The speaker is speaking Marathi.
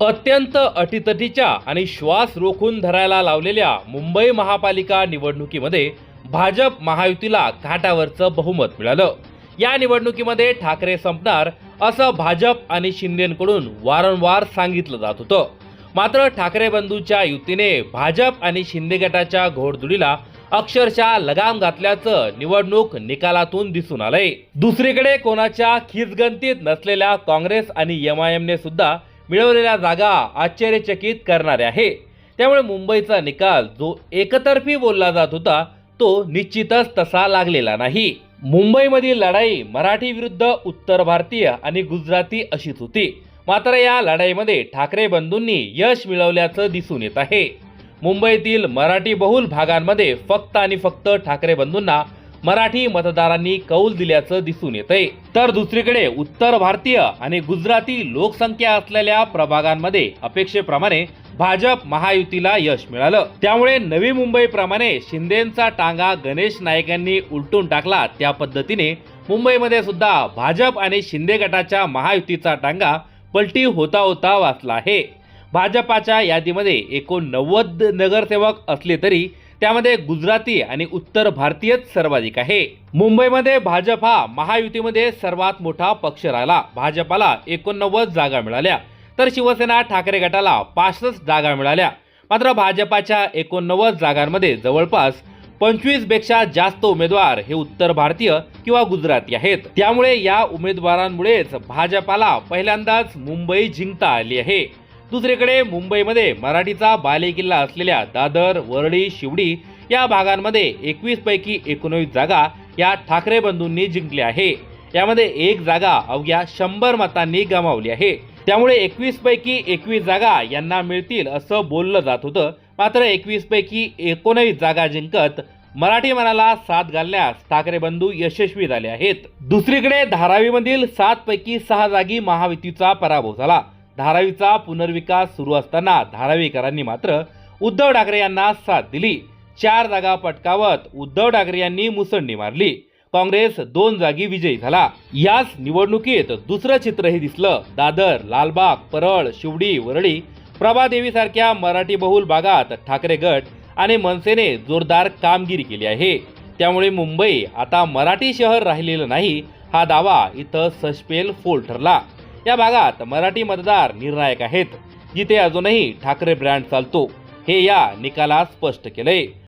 अत्यंत अटीतटीच्या आणि श्वास रोखून धरायला लावलेल्या मुंबई महापालिका निवडणुकीमध्ये भाजप महायुतीला काटावरचं बहुमत मिळालं। या निवडणुकीमध्ये ठाकरे संपणार असं भाजप आणि शिंदेंकडून वारंवार सांगितलं जात होतं। मात्र ठाकरे बंधूंच्या युतीने भाजप आणि शिंदे गटाच्या घोडदुडीला अक्षरशः लगाम घातल्याचं निवडणूक निकालातून दिसून आलंय। दुसरीकडे कोणाच्या खिचगंतीत नसलेल्या काँग्रेस आणि एमआयएमने सुद्धा मिळवलेल्या जागा आश्चर्यचकित करणारे आहे। त्यामुळे मुंबईचा निकाल जो एकतर्फी बोलला जात होता तो निश्चितच तसा लागलेला नाही। मुंबईमधील लढाई मराठी विरुद्ध उत्तर भारतीय आणि गुजराती अशीच होती। मात्र या लढाईमध्ये ठाकरे बंधूंनी यश मिळवल्याचं दिसून येत आहे। मुंबईतील मराठी बहुल भागांमध्ये फक्त आणि फक्त ठाकरे बंधूंना मराठी मतदारांनी कौल दिल्याचं दिसून येतंय। तर दुसरीकडे उत्तर भारतीय आणि गुजराती लोकसंख्या असलेल्या प्रभागांमध्ये अपेक्षेप्रमाणे भाजप महायुतीला यश मिळालं। त्यामुळे नवी मुंबईप्रमाणे शिंदेंचा टांगा गणेश नाईकांनी उलटून टाकला त्या पद्धतीने मुंबईमध्ये सुद्धा भाजप आणि शिंदे गटाच्या महायुतीचा टांगा पलटी होता होता वाचला आहे। भाजपाच्या यादीमध्ये एकूण 90 नगरसेवक असले तरी त्यामध्ये गुजराती आणि उत्तर भारतीयच सर्वाधिक आहे। मुंबईमध्ये भाजप हा महायुतीमध्ये सर्वात मोठा पक्ष राहिला। भाजपाला 89 जागा मिळाल्या तर शिवसेना ठाकरे गटाला 65 जागा मिळाल्या। मात्र भाजपाच्या 89 जागांमध्ये जवळपास 25 पेक्षा जास्त उमेदवार हे उत्तर भारतीय किंवा गुजराती आहेत। त्यामुळे या उमेदवारांमुळेच भाजपाला पहिल्यांदाच मुंबई जिंकता आली आहे। दुसरीकडे मुंबईमध्ये मराठीचा बालेकिल्ला असलेल्या दादर, वरळी, शिवडी या भागांमध्ये 21 पैकी 19 जागा या ठाकरे बंधूंनी जिंकल्या आहे। यामध्ये एक जागा अवघ्या 100 मतांनी गमावली आहे। त्यामुळे 21 पैकी 21 जागा यांना मिळतील असं बोललं जात होतं। मात्र 21 पैकी 19 जागा जिंकत मराठी मनाला साथ घालण्यास ठाकरे बंधू यशस्वी झाले आहेत। दुसरीकडे धारावीमधील 7 पैकी 6 जागी महायुतीचा पराभव झाला। धारावीचा पुनर्विकास सुरू असताना धारावीकरांनी मात्र उद्धव ठाकरे यांना साथ दिली। 4 जागा पटकावत उद्धव ठाकरे यांनी मुसंडी मारली। काँग्रेस 2 जागी विजयी झाला। याच निवडणुकीत दुसरं चित्रही दिसलं। दादर, लालबाग, परळ, शिवडी, वरळी, प्रभादेवी सारख्या मराठी बहुल भागात ठाकरे गट आणि मनसेने जोरदार कामगिरी केली आहे। त्यामुळे मुंबई आता मराठी शहर राहिलेलं नाही हा दावा इथं सशपेल फोल ठरला। या भागात मराठी मतदार निर्णायक आहेत, जिथे अजूनही ठाकरे ब्रँड चालतो हे या निकालात स्पष्ट केलंय।